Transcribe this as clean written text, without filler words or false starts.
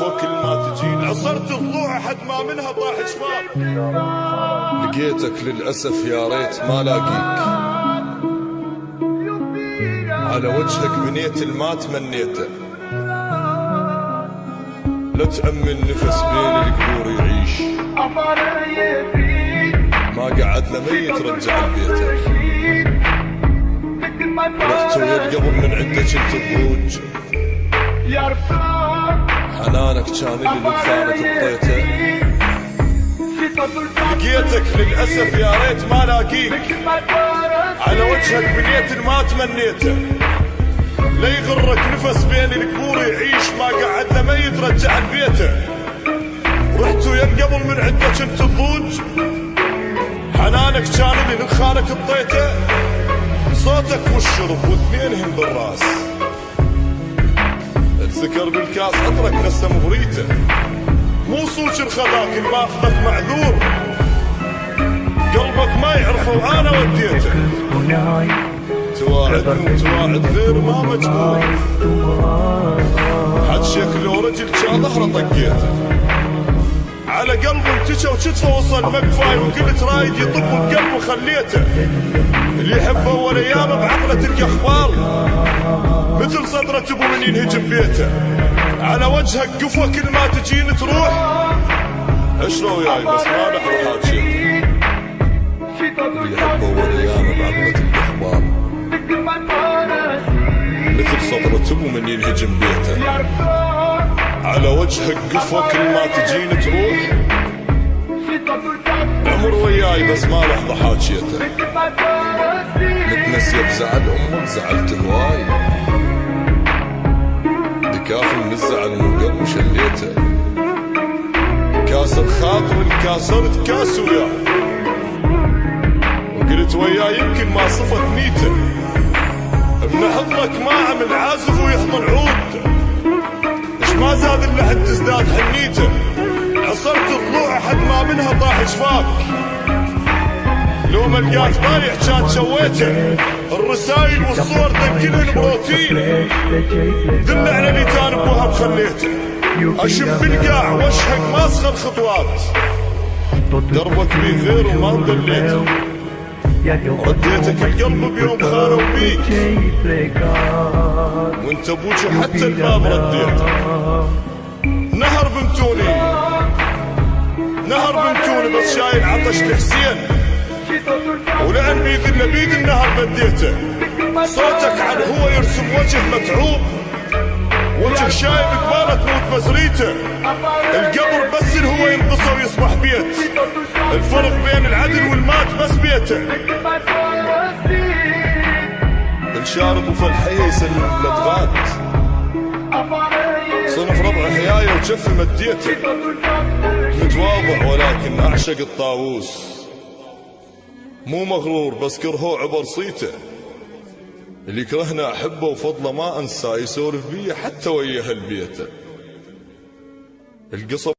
قفوة كل ما تجيني. عصرت ضلوع حد ما منها طاح جفاف. لقيتك للأسف يا ريت ما لاقيك، على وجهك بنيت الما تمنيته. لا تأمن نفس بين القبور يعيش، ما قعد لميت رجع لبيته. رحت ويا القبر من عندك انت بروج، حنانك كان اللي بخانك اطيته. لقيتك للأسف يا ريت ما لاقيك، على وجهك بنيت ما تمنيته. لا يغرك نفس بين القبور يعيش، ما قعد لميت رجع لبيته. رحت ويا القبر من عندك انت بروج، حنانك كان اللي لخانك اطيته. صوتك والشرب واثنينهم بالراس، السكر بالكاس عطرك نسم بريته. مو صوت الخذاك اللي ماخذك معذور، قلبك ما يعرفه وانا وديته. تواعدني وتواعد غير ما مجبور، حد شكله رجل كان ظهره طقيته. على قلبه انتشى وكتفه وصل مقفاي، وقلت رايد يطب بقلبه خليته. اللي يحب اول ايامه بعقله تلقى اخبار، مثل صدرة ابو من ينهجم بيته. على وجهك قفوة كل ما تجيني تروح، عشرة وياي بس ما نحر حاجيته. اللي يحب اول ايامه بعقله تلقى اخبار، مثل صدرة ابو من ينهجم بيته. على وجهك قفوة كل ما تجيني تروح، عمر وياي بس ما لحظة حاجيته. نتنسي بزعل امك زعلت هواي، دكاف من الزعل من قلب شليته. كاسر خاطر انكاسرت كاس وياه، وقلت وياه يمكن ما صفت نيته. ابن حضنك ما عمل عازف ويحضن عود، اش ما زاد الا حد تزداد حنيته. عصرت ضلوع حد ما منها طاح جفاك، لو ما لقيت بايع كان شويته. الرسايل والصور تنكلهن بروتين، دل على اللي كان بوهم خليته. اشم بالقاع واشهق ما اسخر خطوات، دربك بي غير وما ضليته. رديتك القلب بيوم خانوا بيك، وانت ابوك حتى الباب رديته. نهر بنتوني بس شايل عطش لحسين، ولعن بيد الا بيد النهر بديته. صوتك عن هو يرسم وجه متعوب، وجه شايب قباله تموت بزريته. القبر بس هو ينقصه ويصبح بيت، الفرق بين العدل والمات بس بيته. الشارب وفالحية يسلم بلدغات، صنف ربع حياية وجف مديته. متواضع ولكن اعشق الطاووس، مو مغرور بس كرهه عبر صيته. اللي كرهنا احبه وفضله ما انساه، يسولف بيه حتى ويا اهل بيته. القصب